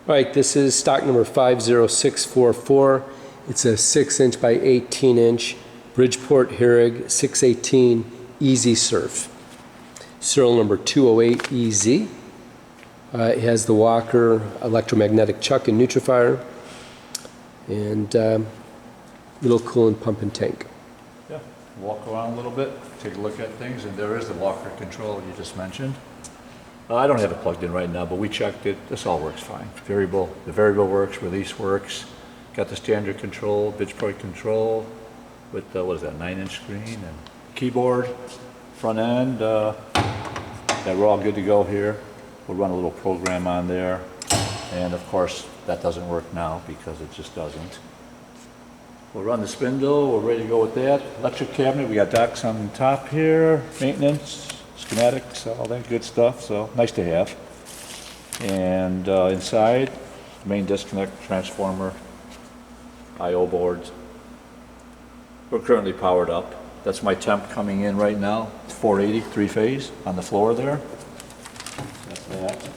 All right, this is stock number 50644. It's a 6-inch by 18-inch Bridgeport Harig 618 Easy Surf. Serial number 208EZ. It has the Walker electromagnetic chuck and nutrifier and little coolant pump and tank. Yeah, walk around a little bit, take a look at things, and there is the Walker control you just mentioned. I don't have it plugged in right now, but we checked it. This all works fine. The variable works, release works. Got the standard control, Bridgeport control with what is that, 9-inch screen and keyboard, front end. Yeah, we're all good to go here. We'll run a little program on there, and of course that doesn't work now because it just doesn't. We'll run the spindle. We're ready to go with that. Electric cabinet. We got docs on top here. Maintenance. Schematics, all that good stuff, so nice to have. And inside, main disconnect, transformer, I/O boards. We're currently powered up. That's my temp coming in right now. It's 480, 3-phase on the floor there. That's that.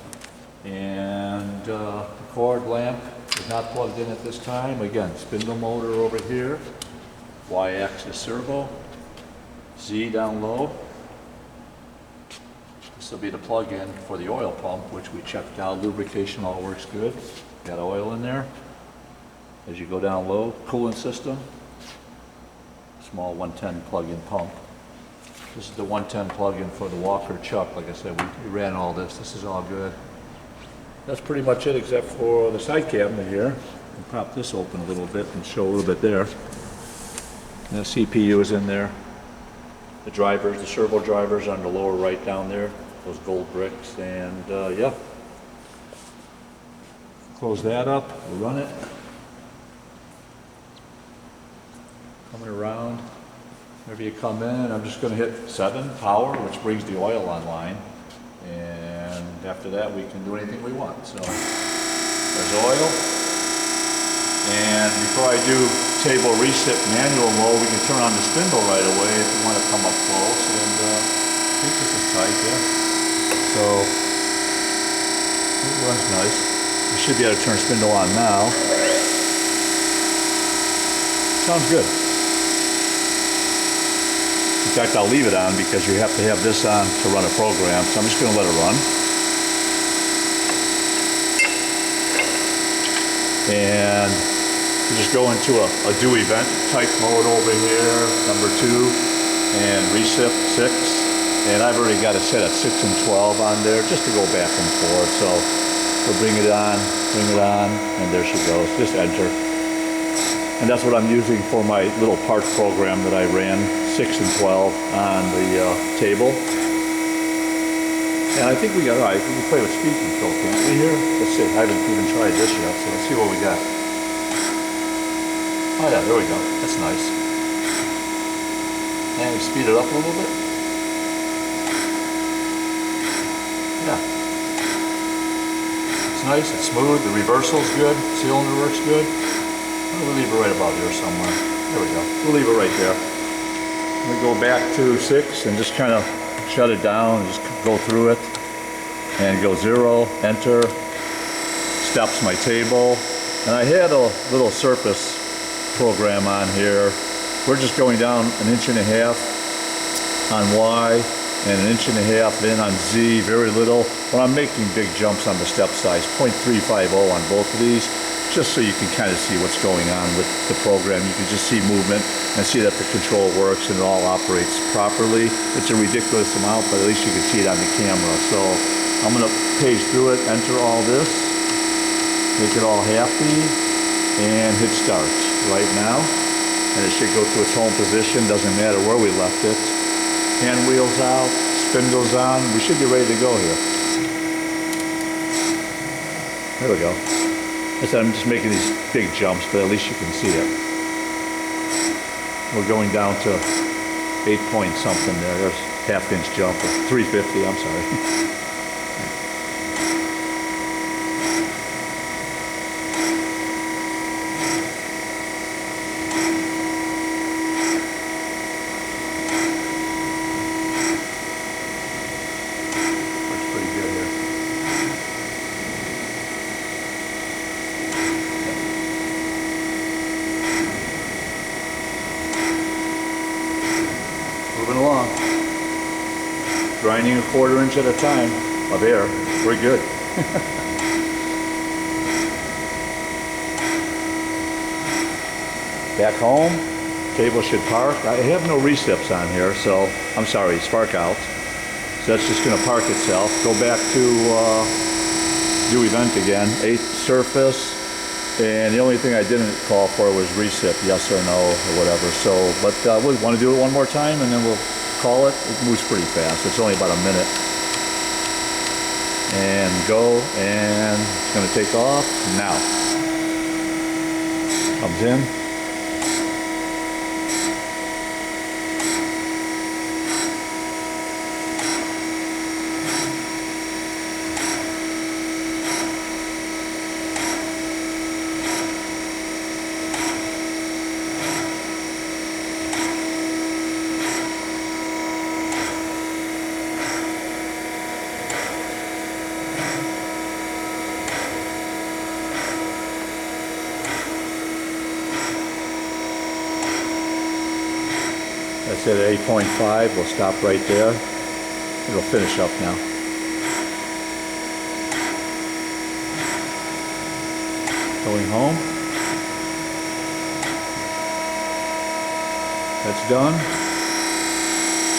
And the cord lamp is not plugged in at this time. Again, spindle motor over here, Y-axis servo, Z down low. This will be the plug-in for the oil pump, which we checked out. Lubrication all works good. Got oil in there. As you go down low, coolant system. Small 110 plug-in pump. This is the 110 plug-in for the Walker chuck. Like I said, we ran all this. This is all good. That's pretty much it, except for the side cabinet here. I'll pop this open a little bit and show a little bit there. And the CPU is in there. The drivers, the servo drivers on the lower right down there. Those gold bricks, and yeah. Close that up, we'll run it. Coming around, whenever you come in, I'm just going to hit 7, power, which brings the oil online. And after that, we can do anything we want. So there's oil. And before I do table reset manual mode, we can turn on the spindle right away if you want to come up close. And I think this is tight, yeah. So it runs nice. You should be able to turn spindle on now. Sounds good. In fact, I'll leave it on because you have to have this on to run a program. So I'm just going to let it run. And we just go into a do event type mode over here, number 2, and recip 6. And I've already got it set at 6 and 12 on there just to go back and forth. So we'll bring it on, and there she goes. Just enter. And that's what I'm using for my little parts program that I ran, 6 and 12 on the table. And I think we got, all right, we can play with speed control, can't we here? Let's see, I haven't even tried this yet, so let's see what we got. Oh yeah, there we go, that's nice. And we speed it up a little bit. Yeah. It's nice, it's smooth, the reversal's good, cylinder works good. We'll leave it right about here somewhere. There we go, we'll leave it right there. We go back to 6 and just kind of shut it down and just go through it. And go 0, enter, stops my table. And I had a little surface program on here. We're just going down 1.5 inches on Y and 1.5 inches in on Z, very little. But I'm making big jumps on the step size, 0.350 on both of these, just so you can kind of see what's going on with the program. You can just see movement and see that the control works and it all operates properly. It's a ridiculous amount, but at least you can see it on the camera. So I'm going to page through it, enter all this, make it all happy, and hit start right now. And it should go to its home position, doesn't matter where we left it. Hand wheels out, spindles on, we should be ready to go here. There we go. I said I'm just making these big jumps, but at least you can see it. We're going down to 8 point something there. There's half-inch jump, or 350, I'm sorry. winding a 1/4 inch at a time of air. Very good. Back home, cable should park. I have no recips on here, so I'm sorry, spark out. So that's just gonna park itself. Go back to do event again, 8th surface. And the only thing I didn't call for was recip, yes or no, or whatever. So, but we want to do it one more time and then we'll call it. It moves pretty fast. It's only about a minute. And go, and it's going to take off now. Comes in. That's at 8.5, we'll stop right there. It'll finish up now. Going home. That's done.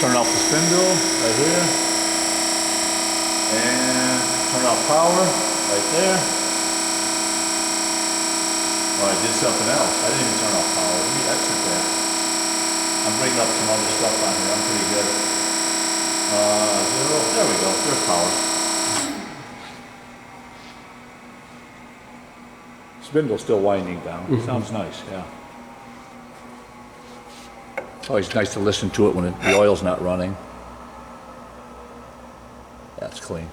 Turn off the spindle right here. And turn off power right there. Oh, I did something else. I didn't even turn off power. Let me exit that. I'm bringing up some other stuff on here. I'm pretty good. 0. There we go. There's power. Spindle's still winding down. Sounds nice, yeah. It's always nice to listen to it when the oil's not running. That's clean.